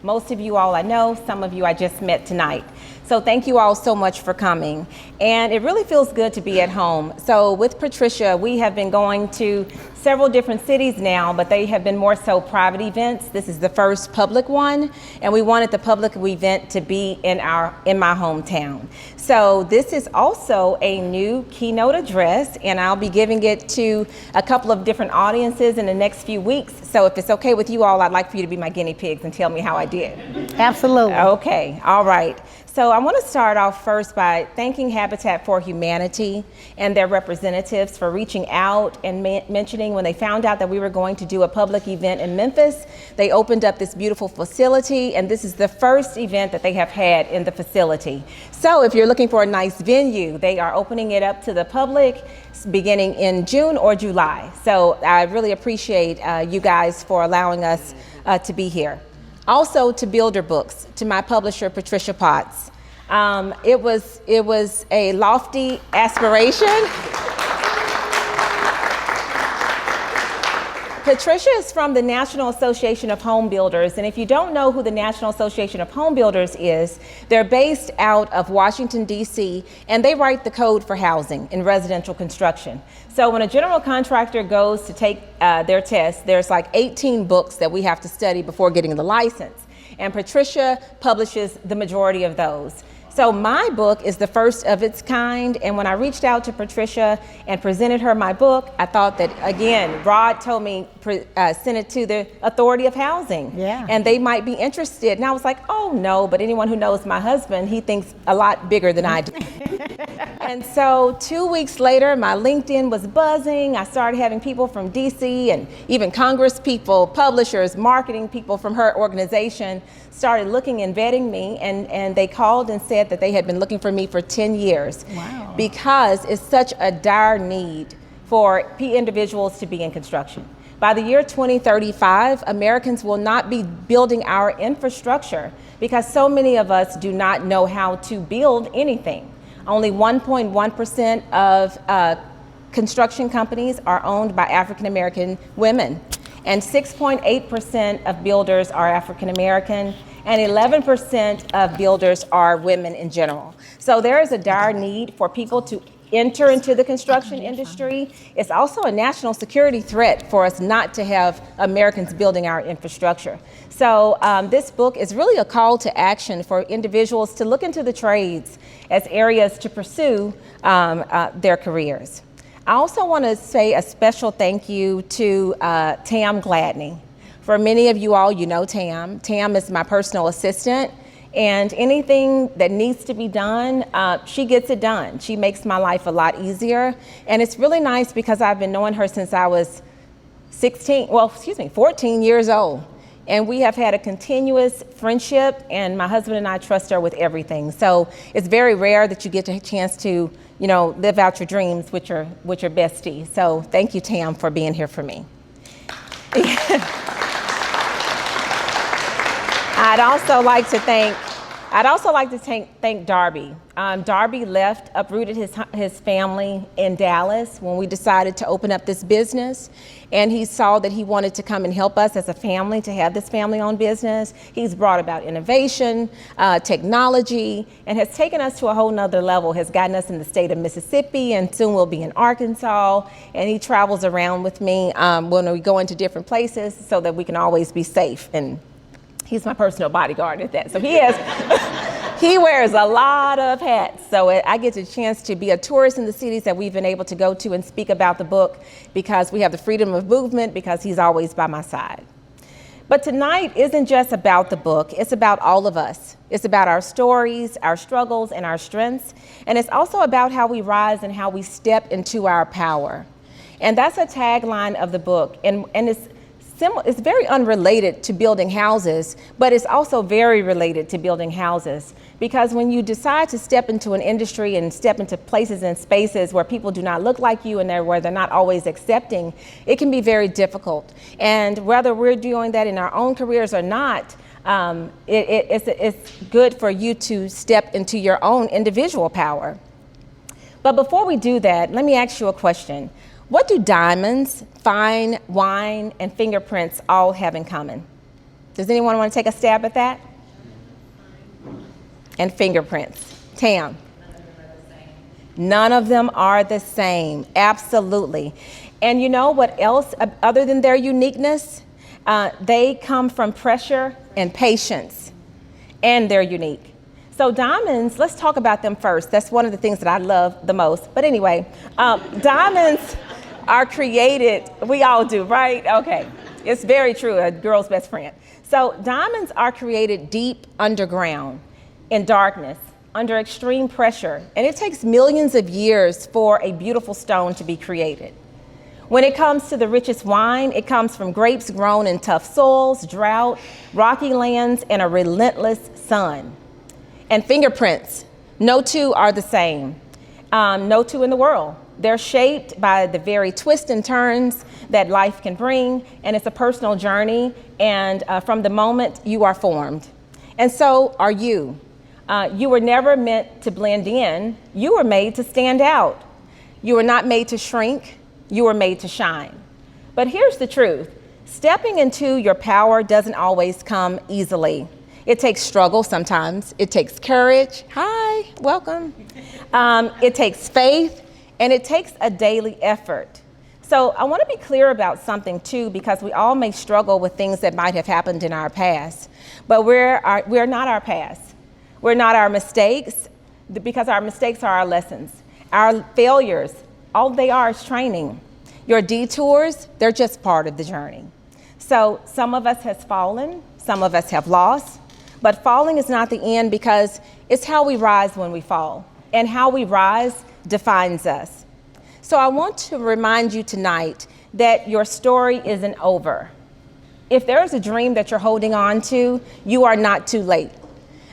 Most of you all I know, some of you I just met tonight. So thank you all so much for coming. And it really feels good to be at home. So with Patricia, we have been going to several different cities now, but they have been more so private events. This is the first public one, and we wanted the public event to be in my hometown. So this is also a new keynote address, and I'll be giving it to a couple of different audiences in the next few weeks. So if it's okay with you all, I'd like for you to be my guinea pigs and tell me how I did. Absolutely. Okay, all right. So I want to start off first by thanking Habitat for Humanity and their representatives for reaching out and mentioning when they found out that we were going to do a public event in Memphis. They opened up this beautiful facility, and this is the first event that they have had in the facility. So if you're looking for a nice venue, they are opening it up to the public beginning in June or July. So I really appreciate you guys for allowing us to be here. Also to Builder Books, to my publisher, Patricia Potts. It was a lofty aspiration. Patricia is from the National Association of Home Builders, and if you don't know who the National Association of Home Builders is, they're based out of Washington, D.C., and they write the code for housing and residential construction. So when a general contractor goes to take their test, there's like 18 books that we have to study before getting the license, and Patricia publishes the majority of those. So my book is the first of its kind, and when I reached out to Patricia and presented her my book, I thought that, again, Rod told me send it to the Authority of Housing, and they might be interested. And I was like, oh no, but anyone who knows my husband, he thinks a lot bigger than I do. And so 2 weeks later, my LinkedIn was buzzing. I started having people from DC and even Congress people, publishers, marketing people from her organization started looking and vetting me, and they called and said that they had been looking for me for 10 years. Wow. Because it's such a dire need for individuals to be in construction. By the year 2035, Americans will not be building our infrastructure because so many of us do not know how to build anything. Only 1.1% of construction companies are owned by African American women, and 6.8% of builders are African American, and 11% of builders are women in general. So there is a dire need for people to enter into the construction industry. It's also a national security threat for us not to have Americans building our infrastructure. So this book is really a call to action for individuals to look into the trades as areas to pursue their careers. I also want to say a special thank you to Tam Gladney. For many of you all, you know Tam. Tam is my personal assistant, and anything that needs to be done, she gets it done. She makes my life a lot easier, and it's really nice because I've been knowing her since I was 14 years old. And we have had a continuous friendship, and my husband and I trust her with everything. So it's very rare that you get a chance to, live out your dreams with your bestie. So thank you, Tam, for being here for me. I'd also like to thank Darby. Darby uprooted his family in Dallas when we decided to open up this business, and he saw that he wanted to come and help us as a family to have this family-owned business. He's brought about innovation, technology, and has taken us to a whole nother level, has gotten us in the state of Mississippi, and soon we'll be in Arkansas, and he travels around with me when we go into different places so that we can always be safe. And he's my personal bodyguard at that. So he wears a lot of hats. So I get the chance to be a tourist in the cities that we've been able to go to and speak about the book because we have the freedom of movement, because he's always by my side. But tonight isn't just about the book, it's about all of us. It's about our stories, our struggles, and our strengths. And it's also about how we rise and how we step into our power. And that's a tagline of the book. And it's very unrelated to building houses, but it's also very related to building houses. Because when you decide to step into an industry and step into places and spaces where people do not look like you and where they're not always accepting, it can be very difficult. And whether we're doing that in our own careers or not, it's good for you to step into your own individual power. But before we do that, let me ask you a question. What do diamonds, fine wine, and fingerprints all have in common? Does anyone want to take a stab at that? And fingerprints. Tam. None of them are the same. Absolutely. And you know what else, other than their uniqueness? They come from pressure and patience, and they're unique. So diamonds, let's talk about them first. That's one of the things that I love the most. But anyway, diamonds are created, we all do, right? Okay, it's very true, a girl's best friend. So diamonds are created deep underground in darkness, under extreme pressure, and it takes millions of years for a beautiful stone to be created. When it comes to the richest wine, it comes from grapes grown in tough soils, drought, rocky lands, and a relentless sun. And fingerprints, no two are the same. No two in the world. They're shaped by the very twists and turns that life can bring, and it's a personal journey, and from the moment you are formed. And so are you. You were never meant to blend in. You were made to stand out. You were not made to shrink. You were made to shine. But here's the truth. Stepping into your power doesn't always come easily. It takes struggle sometimes. It takes courage. Hi, welcome. It takes faith, and it takes a daily effort. So I want to be clear about something too, because we all may struggle with things that might have happened in our past, but we're not our past. We're not our mistakes, because our mistakes are our lessons. Our failures, all they are is training. Your detours, they're just part of the journey. So some of us has fallen, some of us have lost, but falling is not the end, because it's how we rise when we fall, and how we rise defines us. So I want to remind you tonight that your story isn't over. If there's a dream that you're holding on to, you are not too late.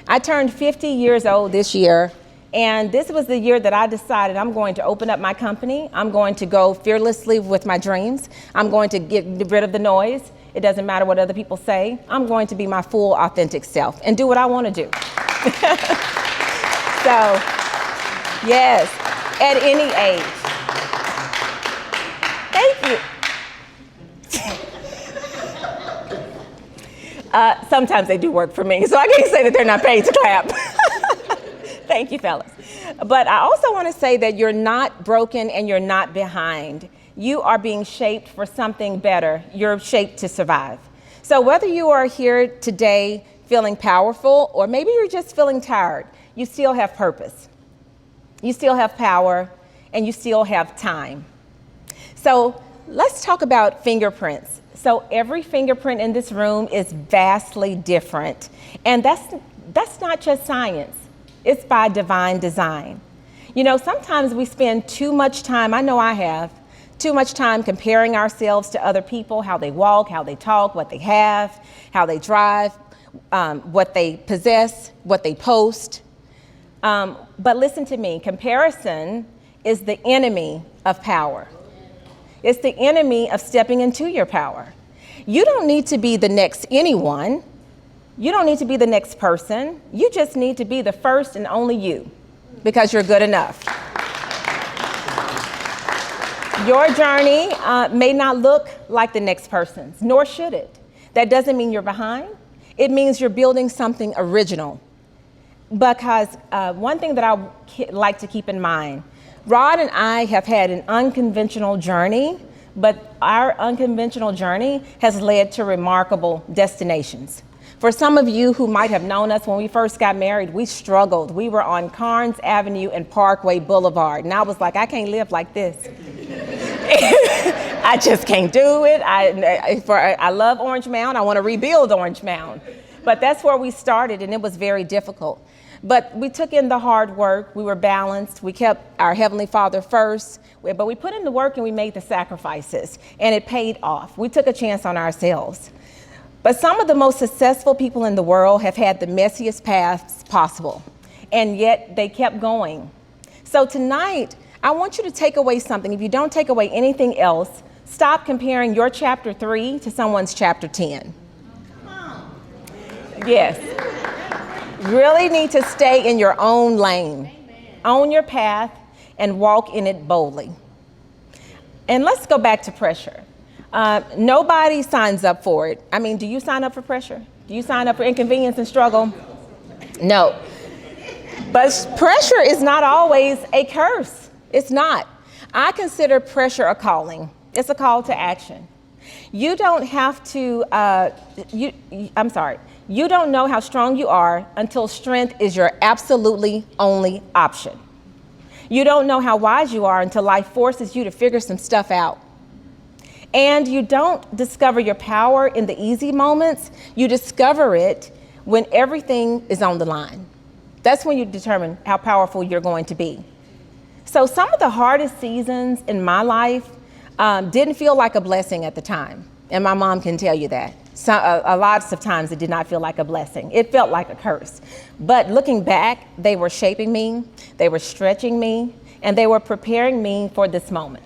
I turned 50 years old this year, and this was the year that I decided I'm going to open up my company. I'm going to go fearlessly with my dreams. I'm going to get rid of the noise. It doesn't matter what other people say. I'm going to be my full, authentic self and do what I want to do. So, yes, at any age. Thank you. Sometimes they do work for me, so I can't say that they're not paid to clap. Thank you, fellas. But I also want to say that you're not broken and you're not behind. You are being shaped for something better. You're shaped to survive. So whether you are here today feeling powerful, or maybe you're just feeling tired, you still have purpose. You still have power, and you still have time. So let's talk about fingerprints. So every fingerprint in this room is vastly different. And that's not just science. It's by divine design. You know, sometimes we spend too much time, I know I have, too much time comparing ourselves to other people, how they walk, how they talk, what they have, how they drive, what they possess, what they post. But listen to me, comparison is the enemy of power. It's the enemy of stepping into your power. You don't need to be the next anyone. You don't need to be the next person. You just need to be the first and only you, because you're good enough. Your journey may not look like the next person's, nor should it. That doesn't mean you're behind. It means you're building something original. Because one thing that I like to keep in mind, Rod and I have had an unconventional journey, but our unconventional journey has led to remarkable destinations. For some of you who might have known us when we first got married, we struggled. We were on Carnes Avenue and Parkway Boulevard, and I was like, I can't live like this. I just can't do it. I love Orange Mound. I want to rebuild Orange Mound. But that's where we started, and it was very difficult. But we took in the hard work. We were balanced. We kept our Heavenly Father first. But we put in the work and we made the sacrifices, and it paid off. We took a chance on ourselves. But some of the most successful people in the world have had the messiest paths possible, and yet they kept going. So tonight, I want you to take away something. If you don't take away anything else, stop comparing your chapter 3 to someone's chapter 10. Yes. Really need to stay in your own lane. Own your path and walk in it boldly. And let's go back to pressure. Nobody signs up for it. I mean, do you sign up for pressure? Do you sign up for inconvenience and struggle? No. But pressure is not always a curse. It's not. I consider pressure a calling. It's a call to action. You don't have to, you don't know how strong you are until strength is your absolutely only option. You don't know how wise you are until life forces you to figure some stuff out. And you don't discover your power in the easy moments. You discover it when everything is on the line. That's when you determine how powerful you're going to be. So some of the hardest seasons in my life didn't feel like a blessing at the time. And my mom can tell you that. So, a lot of times it did not feel like a blessing. It felt like a curse. But looking back, they were shaping me, they were stretching me, and they were preparing me for this moment.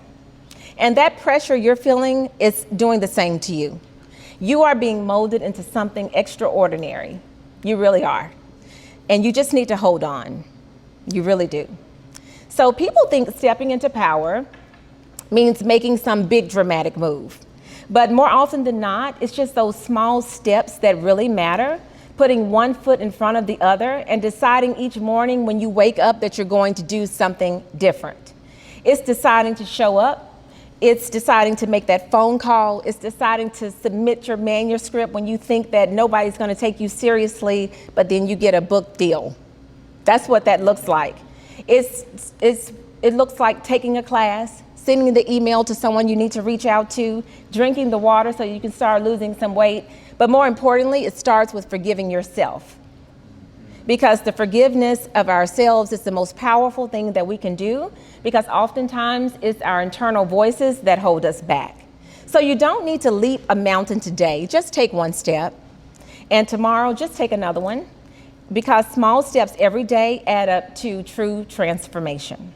And that pressure you're feeling is doing the same to you. You are being molded into something extraordinary. You really are. And you just need to hold on. You really do. So people think stepping into power means making some big dramatic move. But more often than not, it's just those small steps that really matter, putting one foot in front of the other and deciding each morning when you wake up that you're going to do something different. It's deciding to show up. It's deciding to make that phone call. It's deciding to submit your manuscript when you think that nobody's going to take you seriously, but then you get a book deal. That's what that looks like. It looks like taking a class, sending the email to someone you need to reach out to, drinking the water so you can start losing some weight. But more importantly, it starts with forgiving yourself. Because the forgiveness of ourselves is the most powerful thing that we can do, because oftentimes it's our internal voices that hold us back. So you don't need to leap a mountain today. Just take one step. And tomorrow, just take another one. Because small steps every day add up to true transformation.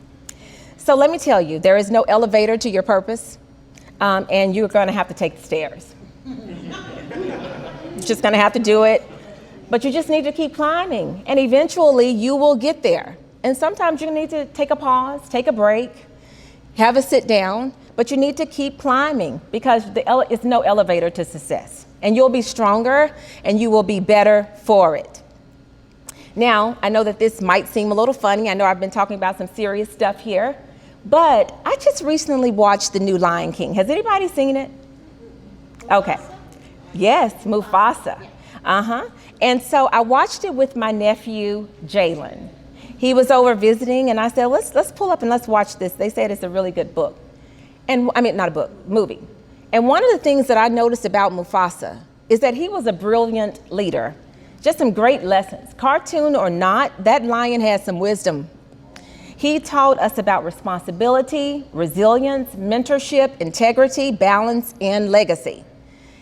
So let me tell you, there is no elevator to your purpose, and you're going to have to take the stairs. You're just going to have to do it. But you just need to keep climbing, and eventually you will get there. And sometimes you need to take a pause, take a break, have a sit down, but you need to keep climbing because it's no elevator to success. And you'll be stronger, and you will be better for it. Now, I know that this might seem a little funny. I know I've been talking about some serious stuff here, but I just recently watched the new Lion King. Has anybody seen it? Okay. Yes, Mufasa. And so I watched it with my nephew, Jalen. He was over visiting, and I said, let's pull up and let's watch this. They said it's a really good book. And I mean, not a book, movie. And one of the things that I noticed about Mufasa is that he was a brilliant leader. Just some great lessons. Cartoon or not, that lion has some wisdom. He taught us about responsibility, resilience, mentorship, integrity, balance, and legacy.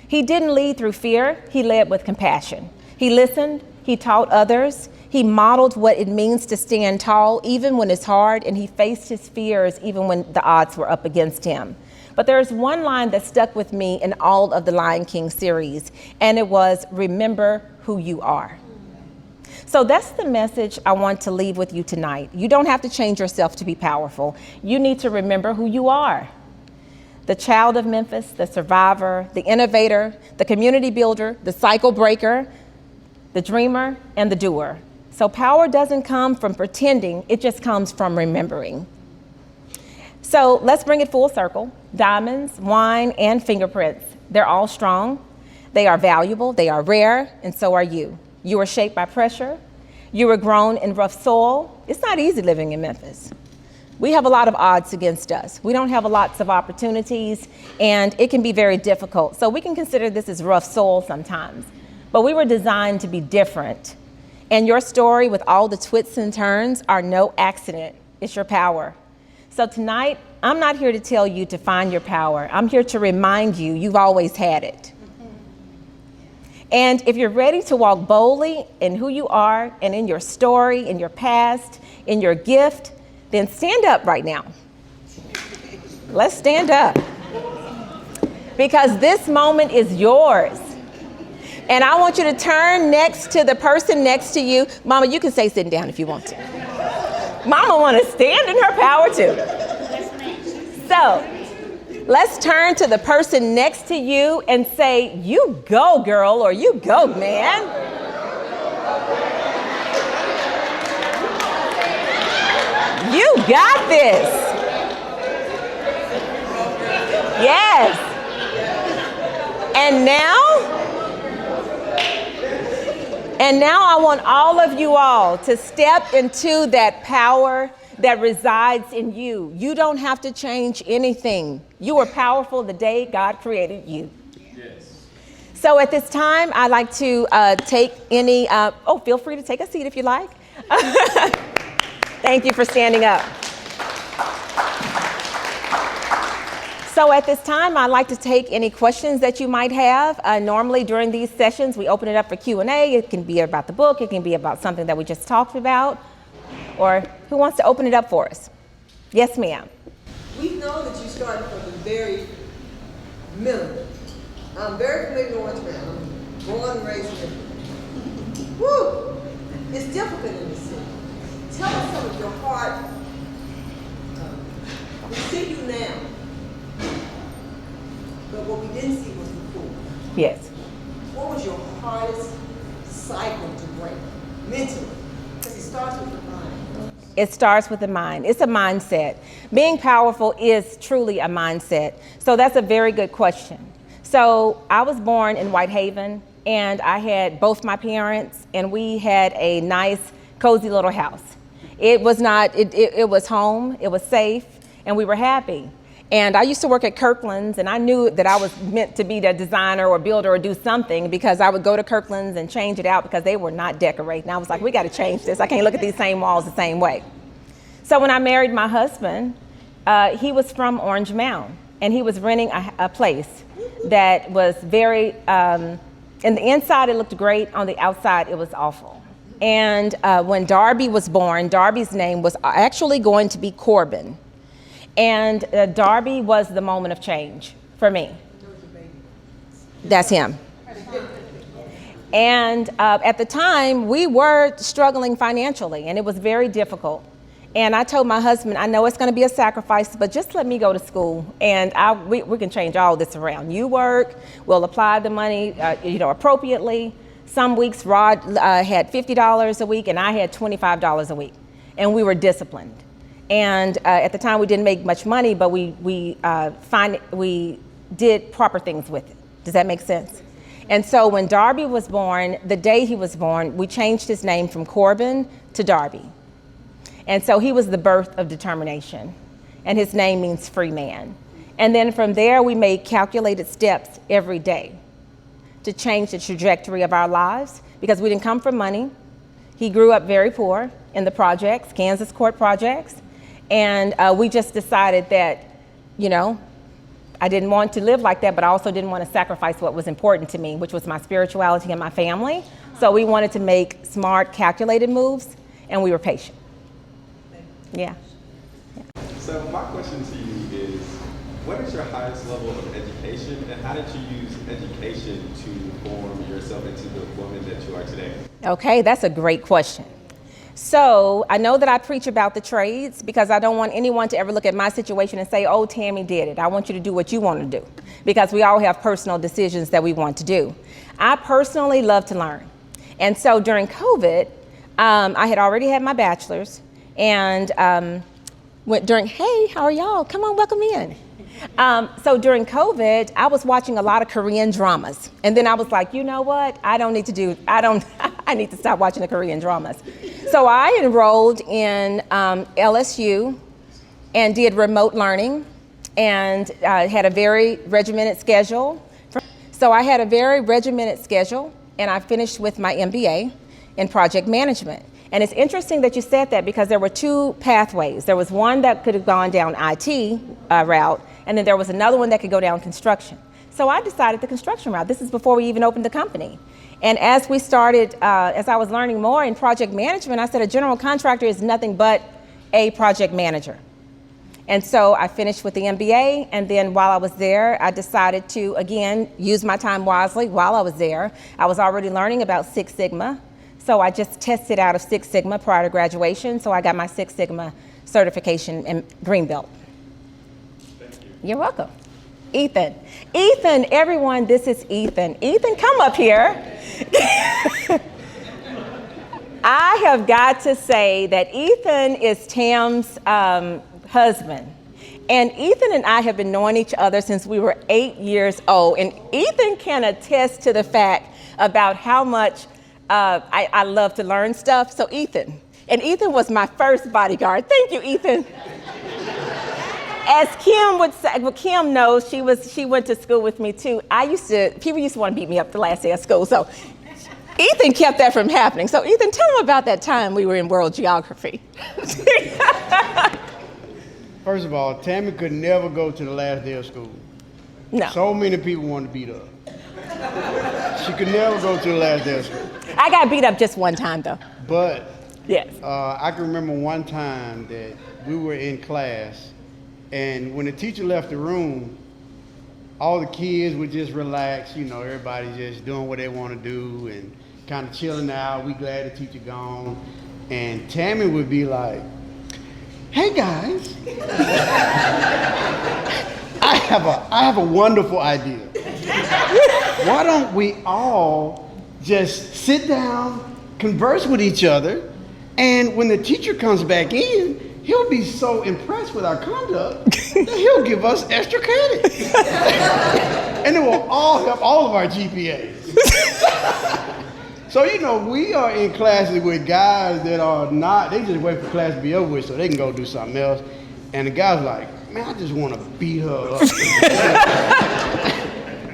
He didn't lead through fear, he led with compassion. He listened, he taught others, he modeled what it means to stand tall even when it's hard, and he faced his fears even when the odds were up against him. But there's one line that stuck with me in all of the Lion King series, and it was, remember who you are. So that's the message I want to leave with you tonight. You don't have to change yourself to be powerful. You need to remember who you are. The child of Memphis, the survivor, the innovator, the community builder, the cycle breaker, the dreamer, and the doer. So power doesn't come from pretending, it just comes from remembering. So let's bring it full circle. Diamonds, wine, and fingerprints, they're all strong. They are valuable, they are rare, and so are you. You were shaped by pressure. You were grown in rough soil. It's not easy living in Memphis. We have a lot of odds against us. We don't have lots of opportunities, and it can be very difficult. So we can consider this as rough soil sometimes. But we were designed to be different. And your story with all the twists and turns are no accident. It's your power. So tonight, I'm not here to tell you to find your power. I'm here to remind you you've always had it. And if you're ready to walk boldly in who you are and in your story, in your past, in your gift, then stand up right now. Let's stand up. Because this moment is yours. And I want you to turn next to the person next to you. Mama, you can stay sitting down if you want to. Mama want to stand in her power too. So Let's turn to the person next to you and say, you go, girl, or you go, man. You got this. Yes. And now I want all of you all to step into that power that resides in you. You don't have to change anything. You are powerful the day God created you. Yes. So at this time, I'd like to take any, feel free to take a seat if you like. Thank you for standing up. So at this time, I'd like to take any questions that you might have. Normally during these sessions, we open it up for Q&A. It can be about the book. It can be about something that we just talked about. Or who wants to open it up for us? Yes, ma'am. We know that you started from the very minimum. I'm very familiar with Orange Mound. I'm born and raised in it. Woo! It's difficult in this city. Tell us some of your heart. We see you now, but what we didn't see was before. Yes. What was your hardest cycle to break mentally? Because it starts with the mind. It starts with the mind. It's a mindset. Being powerful is truly a mindset. So that's a very good question. So I was born in Whitehaven, and I had both my parents, and we had a nice, cozy little house. It was not, it was home, it was safe, and we were happy. And I used to work at Kirkland's, and I knew that I was meant to be the designer or builder or do something, because I would go to Kirkland's and change it out because they were not decorating. I was like, we got to change this. I can't look at these same walls the same way. So when I married my husband, he was from Orange Mound, and he was renting a place that was very, in the inside it looked great, on the outside it was awful. And when Darby was born, Darby's name was actually going to be Corbin. And Darby was the moment of change for me. That's him. And at the time, we were struggling financially, and it was very difficult. And I told my husband, I know it's going to be a sacrifice, but just let me go to school, and we can change all this around. You work, we'll apply the money, appropriately. Some weeks Rod had $50 a week, and I had $25 a week, and we were disciplined. And at the time, we didn't make much money, but we did proper things with it. Does that make sense? And so when Darby was born, the day he was born, we changed his name from Corbin to Darby. And so he was the birth of determination, and his name means free man. And then from there, we made calculated steps every day to change the trajectory of our lives, because we didn't come from money. He grew up very poor in the projects, Kansas Court projects. And we just decided that, I didn't want to live like that, but I also didn't want to sacrifice what was important to me, which was my spirituality and my family. So we wanted to make smart, calculated moves, and we were patient. Yeah. So my question to you is, what is your highest level of education, and how did you use education to form yourself into the woman that you are today? Okay, that's a great question. So I know that I preach about the trades because I don't want anyone to ever look at my situation and say, oh, Tammie did it. I want you to do what you want to do, because we all have personal decisions that we want to do. I personally love to learn. And so during COVID, I had already had my bachelor's, and hey, how are y'all? Come on, welcome in. So during COVID, I was watching a lot of Korean dramas. And then I was like, you know what? I need to stop watching the Korean dramas. So I enrolled in LSU and did remote learning, and had a very regimented schedule. So I had a very regimented schedule, and I finished with my MBA in project management. And it's interesting that you said that, because there were two pathways. There was one that could have gone down IT route, and then there was another one that could go down construction. So I decided the construction route. This is before we even opened the company. And as we started, as I was learning more in project management, I said a general contractor is nothing but a project manager. And so I finished with the MBA, and then while I was there, I decided to, again, use my time wisely. While I was there, I was already learning about Six Sigma. So I just tested out of Six Sigma prior to graduation, so I got my Six Sigma certification in Greenbelt. Thank you. You're welcome. Ethan. Ethan, everyone, this is Ethan. Ethan, come up here. I have got to say that Ethan is Tam's husband. And Ethan and I have been knowing each other since we were 8 years old. And Ethan can attest to the fact about how much I love to learn stuff. So Ethan was my first bodyguard. Thank you, Ethan. As Kim would say, well, Kim knows, she went to school with me too. People used to want to beat me up the last day of school. So Ethan kept that from happening. So Ethan, tell them about that time we were in world geography. First of all, Tammie could never go to the last day of school. No. So many people wanted to beat her. She could never go to the last day of school. I got beat up just one time though. But yes. I can remember one time that we were in class, and when the teacher left the room, all the kids would just relax, everybody just doing what they want to do and kind of chilling out. We glad the teacher gone. And Tammie would be like, "Hey guys, I have a wonderful idea. Why don't we all just sit down, converse with each other, and when the teacher comes back in, he'll be so impressed with our conduct that he'll give us extra credit. And it will all help all of our GPAs." So, we are in classes with guys that are not, they just wait for class to be over with so they can go do something else. And the guy's like, "Man, I just want to beat her up."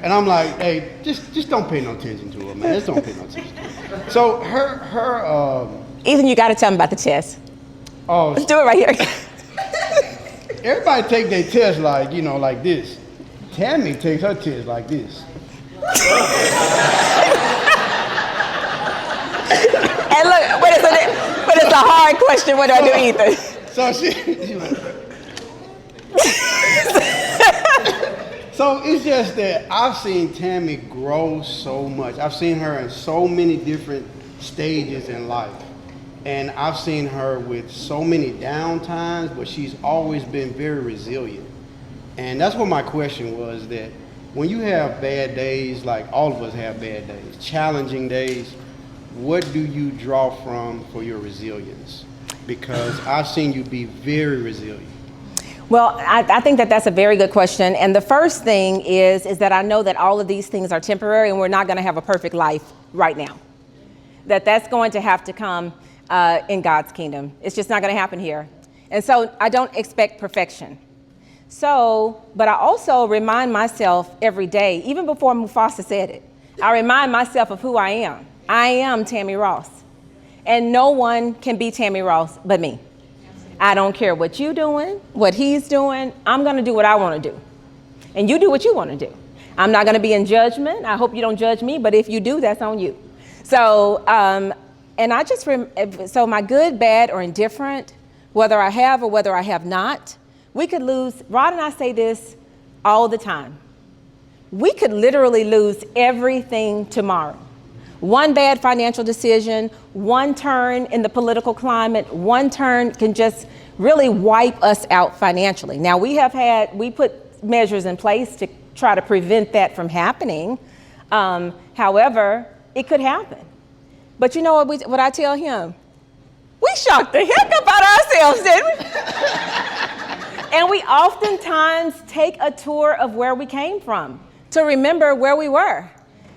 And I'm like, "Hey, just don't pay no attention to her, man. Just don't pay no attention to her." So Ethan, you got to tell him about the test. Oh, Let's do it right here. everybody take their test like this. Tammie takes her test like this. And look, but it's a hard question. What do I do, Ethan? So she went. So it's just that I've seen Tammie grow so much. I've seen her in so many different stages in life. And I've seen her with so many down times, but she's always been very resilient. And that's what my question was, that when you have bad days, like all of us have bad days, challenging days, what do you draw from for your resilience? Because I've seen you be very resilient. Well, I think that's a very good question. And the first thing is that I know that all of these things are temporary and we're not going to have a perfect life right now. That's going to have to come in God's kingdom. It's just not going to happen here. And so I don't expect perfection. But I also remind myself every day, even before Mufasa said it, I remind myself of who I am. I am Tammie Ross. And no one can be Tammie Ross but me. I don't care what you're doing, what he's doing. I'm going to do what I want to do. And you do what you want to do. I'm not going to be in judgment. I hope you don't judge me, but if you do, that's on you. So, so my good, bad, or indifferent, whether I have or whether I have not, we could lose. Rod and I say this all the time. We could literally lose everything tomorrow. One bad financial decision, one turn in the political climate, one turn can just really wipe us out financially. Now we put measures in place to try to prevent that from happening. However, it could happen. But you know what I tell him? We shocked the heck up out of ourselves, didn't we? And we oftentimes take a tour of where we came from to remember where we were.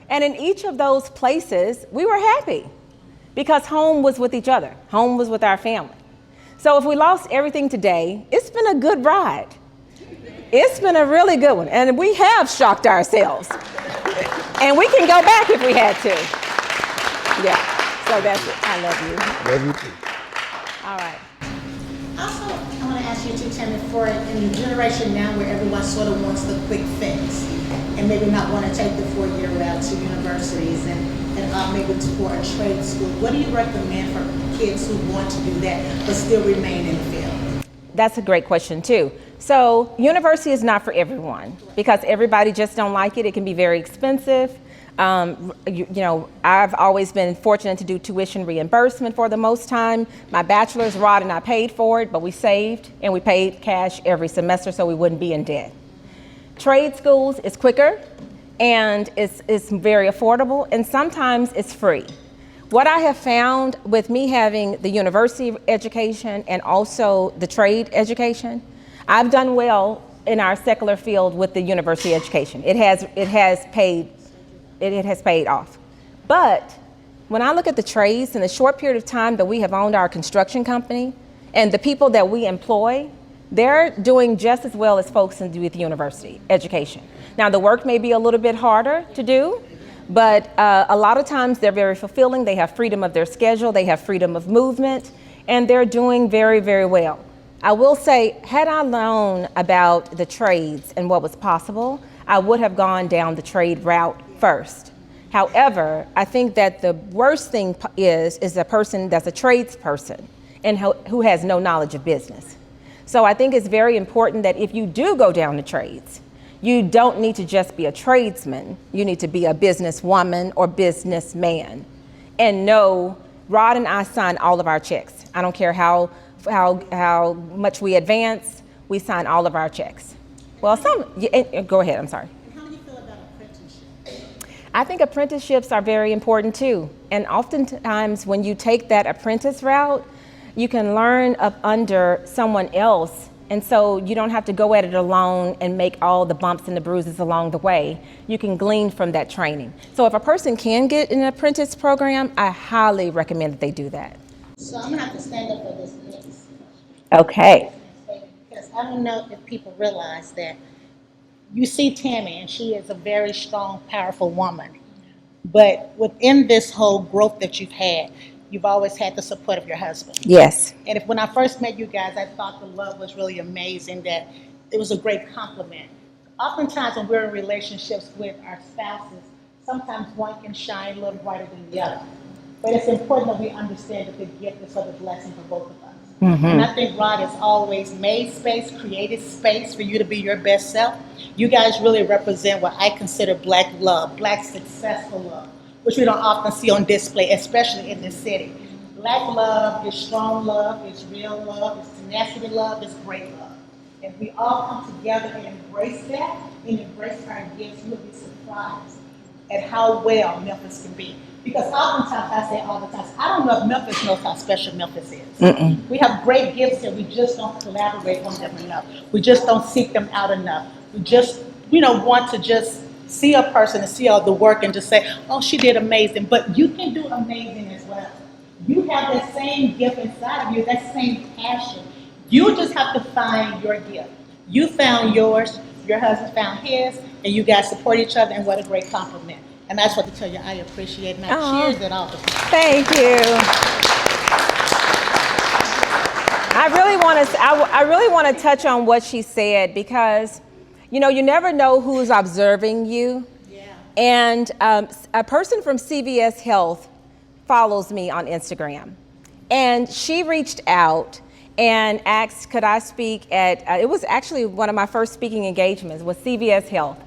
And in each of those places, we were happy because home was with each other. Home was with our family. So if we lost everything today, it's been a good ride. It's been a really good one. And we have shocked ourselves. And we can go back if we had to. Yeah, so that's it. I love you. Love you too. All right. Also, I want to ask you too, Tammie, for in the generation now where everyone sort of wants the quick fix and maybe not want to take the 4-year route to universities and maybe for a trade school, what do you recommend for kids who want to do that but still remain in the field? That's a great question too. So university is not for everyone because everybody just don't like it. It can be very expensive. I've always been fortunate to do tuition reimbursement for the most time. My bachelor's, Rod and I paid for it, but we saved and we paid cash every semester so we wouldn't be in debt. Trade schools is quicker, and it's very affordable, and sometimes it's free. What I have found with me having the university education and also the trade education, I've done well in our secular field with the university education. It has paid off. But when I look at the trades in the short period of time that we have owned our construction company and the people that we employ, they're doing just as well as folks with the university education. Now, the work may be a little bit harder to do, but a lot of times they're very fulfilling. They have freedom of their schedule, they have freedom of movement, and they're doing very, very well. I will say, had I known about the trades and what was possible, I would have gone down the trade route first. However, I think that the worst thing is a person that's a tradesperson and who has no knowledge of business. So I think it's very important that if you do go down the trades, you don't need to just be a tradesman. You need to be a businesswoman or businessman. And know, Rod and I sign all of our checks. I don't care how much we advance, we sign all of our checks. Well, go ahead, I'm sorry. And how do you feel about apprenticeship? I think apprenticeships are very important too. And oftentimes when you take that apprentice route, you can learn up under someone else. And so you don't have to go at it alone and make all the bumps and the bruises along the way. You can glean from that training. So if a person can get an apprentice program, I highly recommend that they do that. So I'm gonna have to stand up for this next. Okay. Because I don't know if people realize that you see Tammie, and she is a very strong, powerful woman. But within this whole growth that you've had, you've always had the support of your husband. Yes. And when I first met you guys, I thought the love was really amazing, that it was a great compliment. Oftentimes when we're in relationships with our spouses, sometimes one can shine a little brighter than the other. But it's important that we understand that the gift is for the blessing for both of us. Mm-hmm. And I think Rod has always made space, created space for you to be your best self. You guys really represent what I consider Black love, Black successful love, which we don't often see on display, especially in this city. Black love is strong love, it's real love, it's tenacity love, it's great love. If we all come together and embrace that, and embrace our gifts, you'll be surprised at how well Memphis can be. Because oftentimes, I say all the time, I don't know if Memphis knows how special Memphis is. Mm-mm. We have great gifts and we just don't collaborate on them enough. We just don't seek them out enough. We just, want to just see a person and see all the work and just say, oh, she did amazing. But you can do amazing as well. You have that same gift inside of you, that same passion. You just have to find your gift. You found yours, your husband found his, and you guys support each other, and what a great compliment. And that's what to tell you, I appreciate, and I cheers it all the time. Thank you. I really want to touch on what she said, because you never know who's observing you. Yeah. And a person from CVS Health follows me on Instagram, and she reached out and asked, could I speak at, it was actually one of my first speaking engagements with CVS Health.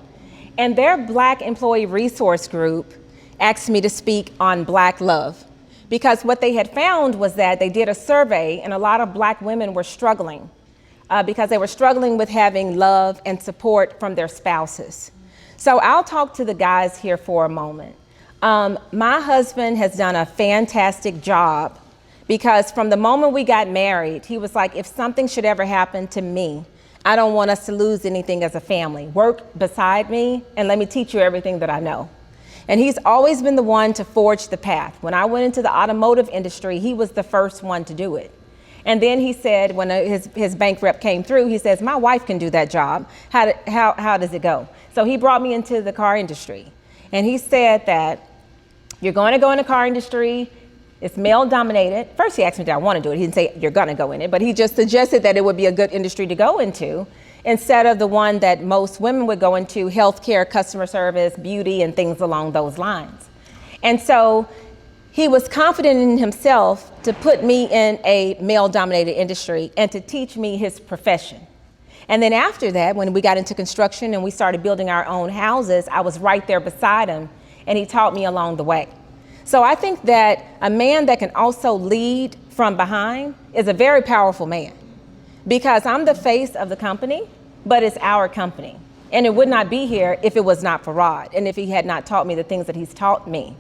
And their Black Employee Resource Group asked me to speak on Black love, because what they had found was that they did a survey and a lot of Black women were struggling because they were struggling with having love and support from their spouses. So I'll talk to the guys here for a moment. My husband has done a fantastic job, because from the moment we got married, he was like, if something should ever happen to me, I don't want us to lose anything as a family. Work beside me and let me teach you everything that I know. And he's always been the one to forge the path. When I went into the automotive industry, he was the first one to do it. And then he said, when his bank rep came through, he says, my wife can do that job. How does it go? So he brought me into the car industry. And he said that you're going to go in the car industry. It's male dominated. First he asked me, did I want to do it? He didn't say you're going to go in it, but he just suggested that it would be a good industry to go into instead of the one that most women would go into, healthcare, customer service, beauty, and things along those lines. And so he was confident in himself to put me in a male dominated industry and to teach me his profession. And then after that, when we got into construction and we started building our own houses, I was right there beside him and he taught me along the way. So I think that a man that can also lead from behind is a very powerful man, because I'm the face of the company, but it's our company. And it would not be here if it was not for Rod and if he had not taught me the things that he's taught me.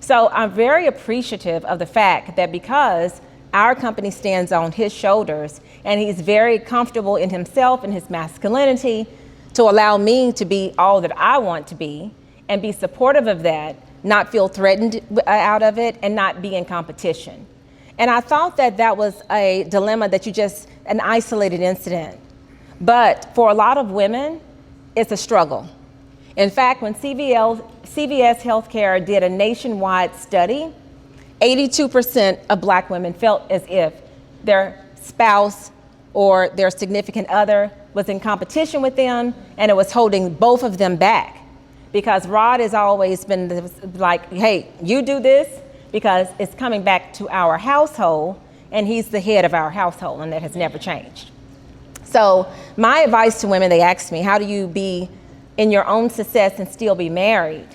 So I'm very appreciative of the fact that because our company stands on his shoulders and he's very comfortable in himself and his masculinity to allow me to be all that I want to be and be supportive of that, not feel threatened out of it, and not be in competition. And I thought that that was a dilemma that an isolated incident. But for a lot of women, it's a struggle. In fact, when CVS Healthcare did a nationwide study, 82% of Black women felt as if their spouse or their significant other was in competition with them, and it was holding both of them back. Because Rod has always been like, hey, you do this because it's coming back to our household, and he's the head of our household, and that has never changed. So my advice to women, they ask me, how do you be in your own success and still be married?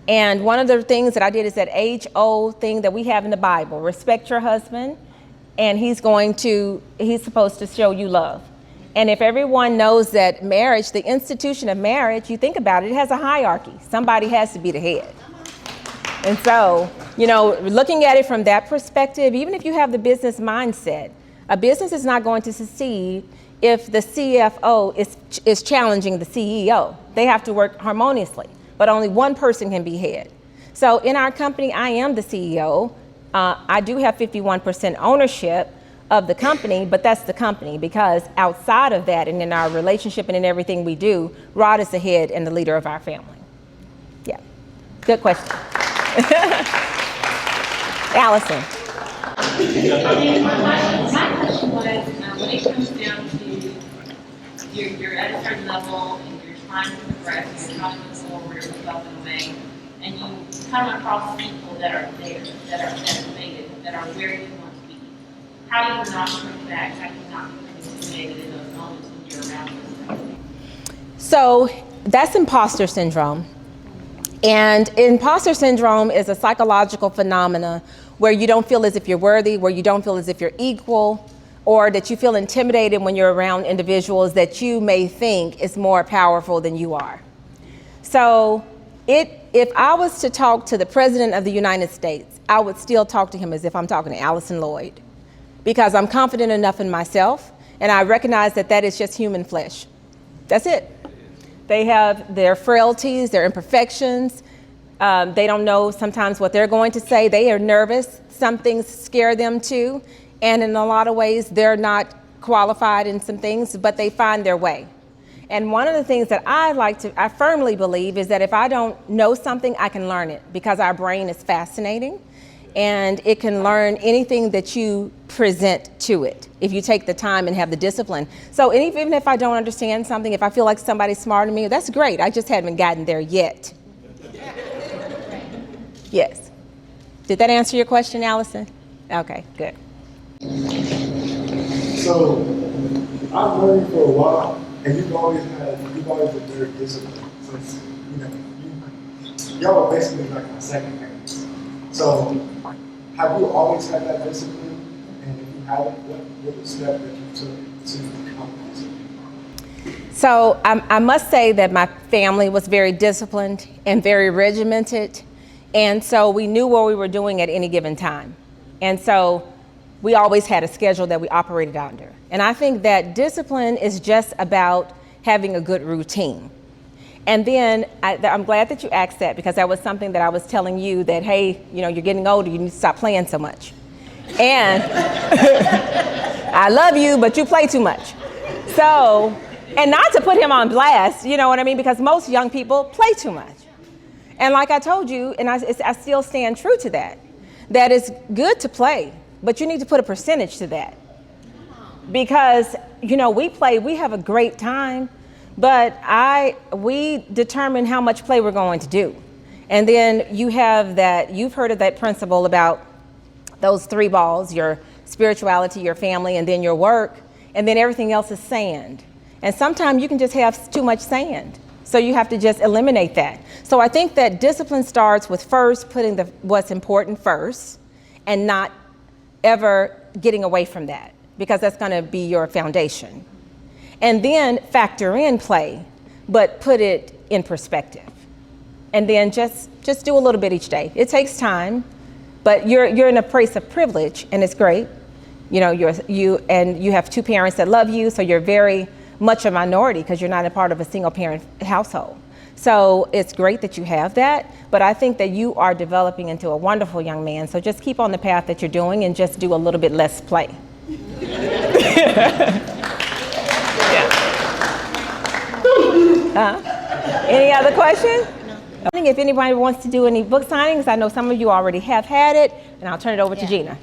And one of the things that I did is that age-old thing that we have in the Bible: respect your husband, and he's supposed to show you love. And if everyone knows that marriage, the institution of marriage, you think about it, it has a hierarchy. Somebody has to be the head. And so, looking at it from that perspective, even if you have the business mindset, a business is not going to succeed if the CFO is challenging the CEO. They have to work harmoniously, but only one person can be head. So in our company, I am the CEO. I do have 51% ownership of the company, but that's the company, because outside of that and in our relationship and in everything we do, Rod is the head and the leader of our family. Yeah, good question. Allison. My question was, when it comes down to you're at a certain level and you're trying to progress, you're trying to move forward with yourself in a way, and you come across people that are there, that have made it, that are where you want to be. How do you not shrink back? How do you not become intimidated in those moments when you're around them? So that's imposter syndrome. And imposter syndrome is a psychological phenomena where you don't feel as if you're worthy, where you don't feel as if you're equal, or that you feel intimidated when you're around individuals that you may think is more powerful than you are. So if I was to talk to the President of the United States, I would still talk to him as if I'm talking to Allison Lloyd, because I'm confident enough in myself, and I recognize that that is just human flesh. That's it. They have their frailties, their imperfections. They don't know sometimes what they're going to say. They are nervous. Some things scare them too. And in a lot of ways, they're not qualified in some things, but they find their way. And one of the things that I firmly believe is that if I don't know something, I can learn it, because our brain is fascinating and it can learn anything that you present to it if you take the time and have the discipline. So even if I don't understand something, if I feel like somebody's smarter than me, that's great. I just haven't gotten there yet. Yes. Did that answer your question, Allison? Okay, good. So I've known you for a while, and you've always been very disciplined. Since y'all are basically like my second parents. So have you always had that discipline? And if you haven't, what was the step that you took to become disciplined? So I must say that my family was very disciplined and very regimented, and so we knew what we were doing at any given time. And so we always had a schedule that we operated under. And I think that discipline is just about having a good routine. And then I'm glad that you asked that, because that was something that I was telling you that, hey, you're getting older, you need to stop playing so much. And I love you, but you play too much. So, and not to put him on blast, you know what I mean? Because most young people play too much. And like I told you, and I still stand true to that it's good to play, but you need to put a percentage to that. Because, we have a great time, but we determine how much play we're going to do. And then you've heard of that principle about those three balls: your spirituality, your family, and then your work, and then everything else is sand. And sometimes you can just have too much sand. So you have to just eliminate that. So I think that discipline starts with first putting what's important first and not ever getting away from that, because that's going to be your foundation. And then factor in play. but put it in perspective. And then just do a little bit each day. It takes time, but you're in a place of privilege, and it's great. You know, you have two parents that love you, so you're very much a minority because you're not a part of a single parent household. So it's great that you have that, but I think that you are developing into a wonderful young man. So just keep on the path that you're doing and just do a little bit less play. Any other questions? If anybody wants to do any book signings, I know some of you already have had it, and I'll turn it over to Gina.